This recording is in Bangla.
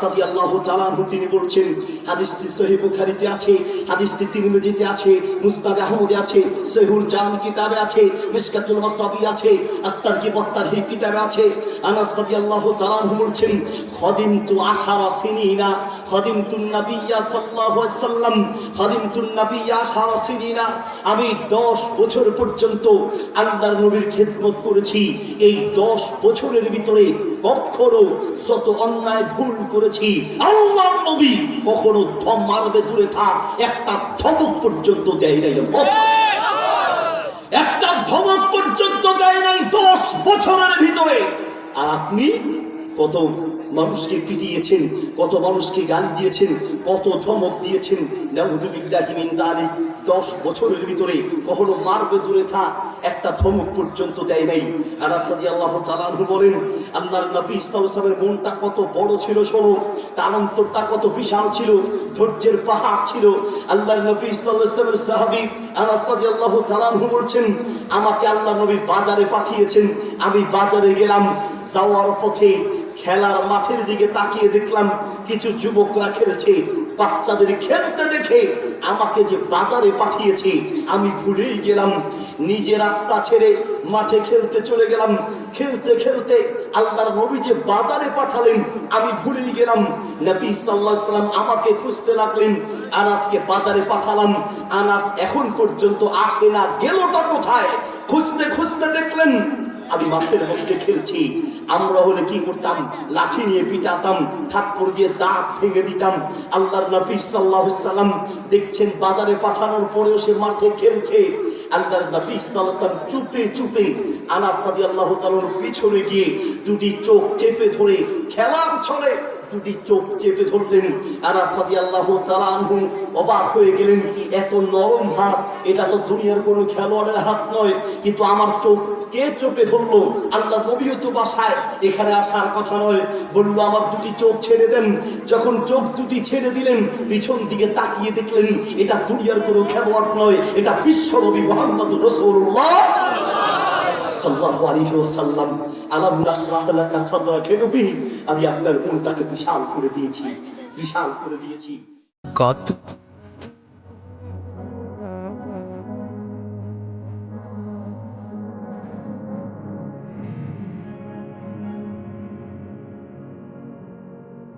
রাদিয়াল্লাহু তাআলা আনহু তিনি বলছেন, হাদিসটি সহিহ বুখারীতে আছে, হাদিসটি তিরমিজিতে আছে, মুসনাদ আহমদে আছে, সহিহুল জামি কিতাবে আছে, মিশকাতুল মাসাবি আছে, আত-তারগিব ওয়াত-তারহিব কিতাবে আছে। আনাস রাদিয়াল্লাহু তাআলা আনহু বলছেন, খাদিমতু 10 সিনিনা খাদিমতুন নাবিয়্যা সাল্লাল্লাহু আলাইহি সাল্লাম খাদিমতুন নাবিয়্যা 10 সিনিনা, আমি 10 বছর পর্যন্ত আল্লাহর নবীর খেদমত করেছি। এই 10 বছরের ভিতরে কখনো যত অন্যায় ভুল করেছি, আল্লাহর নবী কখনো ধম মারবে দূরে থাক, একটা ধমক পর্যন্ত দেয় নাই, একটা ধমক পর্যন্ত দেয় নাই 10 বছরের ভিতরে। আর আপনি কত মানুষকে পিটিয়েছেন, কত মানুষকে গালি দিয়েছেন, কত ধমক দিয়েছেন, নাউযুবিল্লাহি মিন যালিক। 10 বছরের ভিতরে কখনো মারবে দূরে থাক, একটা ধমক পর্যন্ত দেয় নাই। আনাস রাদিয়াল্লাহু তাআলা আনহু বলেন, আল্লাহর নবী সাল্লাল্লাহু আলাইহি ওয়াসাল্লামের মনটা কত বড় ছিল, শোনো, তার অন্তরটা কত বিশাল ছিল, ধৈর্যের পাহাড় ছিল। আল্লাহর নবী সাল্লাল্লাহু আলাইহি ওয়াসাল্লামের সাহাবী আনাস রাদিয়াল্লাহু তাআলা আনহু বলছেন, আমাকে আল্লাহর নবী বাজারে পাঠিয়েছেন, আমি বাজারে গেলাম, যাওয়ার পথে খেলার মাঠের দিকে তাকিয়ে দেখলাম কিছু যুবকরা খেলছে। বাচ্চাদের খেলতে দেখে আমাকে যে বাজারে পাঠিয়েছে আমি ভুলেই গেলাম, নিজে রাস্তা ছেড়ে মাঠে খেলতে চলে গেলাম। খেলতে খেলতে আল্লাহর নবী যে বাজারে পাঠালেন আমি ভুলেই গেলাম। নবী সাল্লাল্লাহু আলাইহি ওয়াসাল্লাম আমাকে খুঁজতে লাগলেন, আনাসকে বাজারে পাঠালাম, আনাস এখন পর্যন্ত আসে না, গেলটা কোথায়? খুঁজতে খুঁজতে দেখলেন আমি মাঠের মধ্যে খেলছি। আমরা হলে কি করতাম? লাঠি নিয়ে পিটাতাম, থাপ্পড় দিয়ে দাঁত ভেঙে দিতাম। আল্লাহর নবী সাল্লাল্লাহু আলাইহি ওয়াসাল্লাম দেখছেন বাজারে পাঠানোর পরেও সে মাঠে খেলছে। আল্লাহর নবী সাল্লাল্লাহু আলাইহি ওয়াসাল্লাম চুপে চুপে আনাস রাদিয়াল্লাহু তাআলার পিছনে গিয়ে দুটি চোখ চেপে ধরে খেলার ছলে দুটি চোখ চেপে ধরলেন। আনাস রাদিয়াল্লাহু তাআলা আনহু অবাক হয়ে গেলেন, এত নরম হাত, এটা তো দুনিয়ার কোনো খেলোয়াড়ের হাত নয়, কিন্তু আমার চোখ কে চেপে ধরলো? আল্লাহ নবীও তো বাসায়, এখানে আসার কথা নয়। বললো আমার দুটি চোখ ছেড়ে দেন। যখন চোখ দুটি ছেড়ে দিলেন, পিছন দিকে তাকিয়ে দেখলেন এটা দুনিয়ার কোনো খেলোয়াড় নয়, এটা বিশ্বনবী মুহাম্মদুর রাসূলুল্লাহ সাল্লাল্লাহু আলাইহি ওয়াসাল্লাম। আলাম নাশরাহ লাকা সাদরাকা নবী, আমি আপনার মনটাকে বিশাল করে দিয়েছি, বিশাল করে দিয়েছি। কত